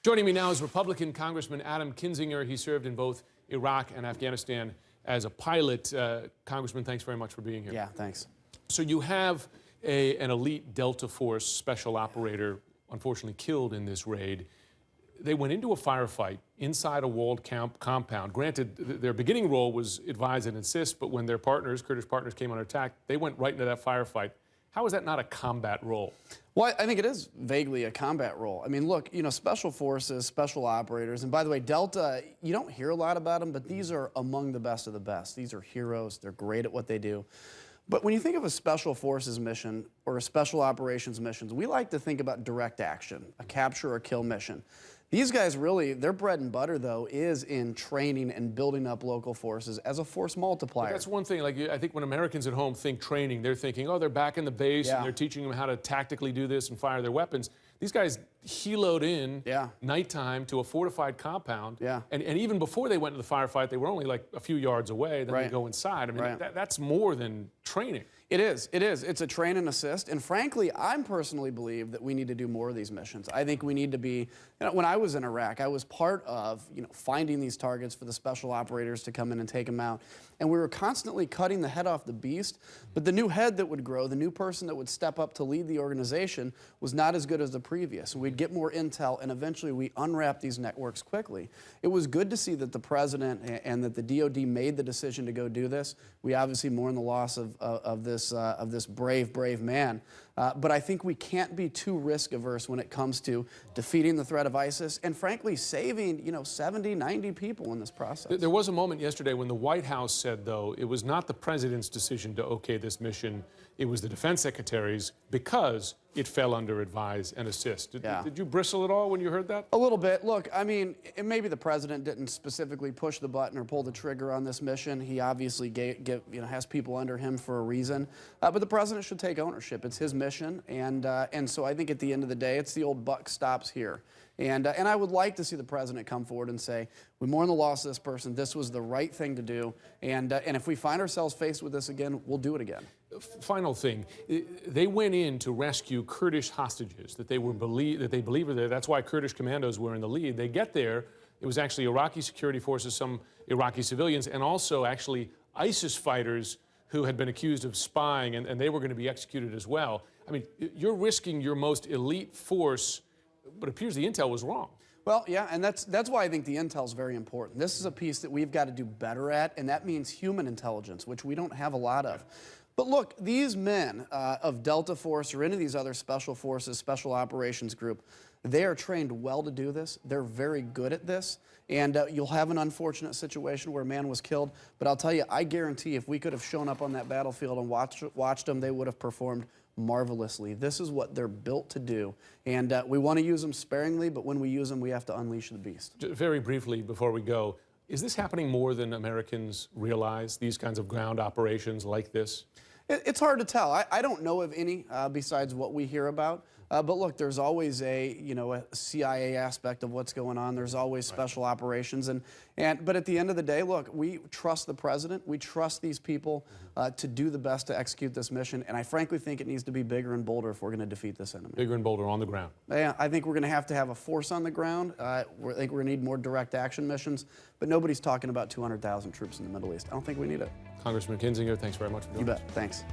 Joining me now is Republican Congressman Adam Kinzinger. He served in both Iraq and Afghanistan as a pilot. Congressman, thanks very much for being here. Yeah, thanks. So you have an elite Delta Force special operator, unfortunately killed in this raid. They went into a firefight inside a walled compound. Granted, their beginning role was advise and assist, but when their partners, Kurdish partners, came under attack, they went right into that firefight. How is that not a combat role? Well, I think it is vaguely a combat role. I mean, look, special forces, special operators, and by the way, Delta, you don't hear a lot about them, but these are among the best of the best. These are heroes. They're great at what they do. But when you think of a special forces mission or a special operations mission, we like to think about direct action, a capture or kill mission. These guys really, their bread and butter, though, is in training and building up local forces as a force multiplier. But that's one thing. Like, I think when Americans at home think training, they're thinking, oh, they're back in the base and they're teaching them how to tactically do this and fire their weapons. These guys heloed in nighttime to a fortified compound. And even before they went to the firefight, they were only like a few yards away. Then they go inside. I mean, that's more than training. It is. It is. It's a train and assist. And frankly, I personally believe that we need to do more of these missions. I think we need to be, when I was in Iraq, I was part of, finding these targets for the special operators to come in and take them out. And we were constantly cutting the head off the beast. But the new head that would grow, the new person that would step up to lead the organization was not as good as the previous. We'd get more intel, and eventually we unwrap these networks quickly. It was good to see that the president and that the DOD made the decision to go do this. We obviously mourn the loss of this brave man. But I think we can't be too risk averse when it comes to defeating the threat of ISIS and frankly saving 70, 90 people in this process. There was a moment yesterday when the White House said, though, it was not the president's decision to okay this mission. It was the defense secretary's because it fell under advise and assist. Did you bristle at all when you heard that? A little bit. Look, I mean, maybe the president didn't specifically push the button or pull the trigger on this mission. He obviously has people under him for a reason. But the president should take ownership. It's his mission. And so I think at the end of the day, it's the old buck stops here. And I would like to see the president come forward and say, we mourn the loss of this person. This was the right thing to do. And if we find ourselves faced with this again, we'll do it again. Final thing, they went in to rescue Kurdish hostages that they believe are there. That's why Kurdish commandos were in the lead. They get there. It was actually Iraqi security forces, some Iraqi civilians, and also actually ISIS fighters who had been accused of spying, and they were going to be executed as well. I mean, you're risking your most elite force, but it appears the intel was wrong. Well, yeah, and that's why I think the intel is very important. This is a piece that we've got to do better at, and that means human intelligence, which we don't have a lot of. But look, these men of Delta Force or any of these other special forces, special operations group, they are trained well to do this. They're very good at this. And you'll have an unfortunate situation where a man was killed. But I'll tell you, I guarantee if we could have shown up on that battlefield and watched them, they would have performed marvelously. This is what they're built to do. And we want to use them sparingly, but when we use them, we have to unleash the beast. Very briefly before we go, is this happening more than Americans realize, these kinds of ground operations like this? It's hard to tell. I don't know of any besides what we hear about. But look, there's always a CIA aspect of what's going on. There's always special operations, but at the end of the day, look, we trust the president. We trust these people to do the best to execute this mission. And I frankly think it needs to be bigger and bolder if we're going to defeat this enemy. Bigger and bolder on the ground. Yeah, I think we're going to have a force on the ground. I think we're going to need more direct action missions. But nobody's talking about 200,000 troops in the Middle East. I don't think we need it. Congressman Kinzinger, thanks very much for doing this. You bet. Thanks.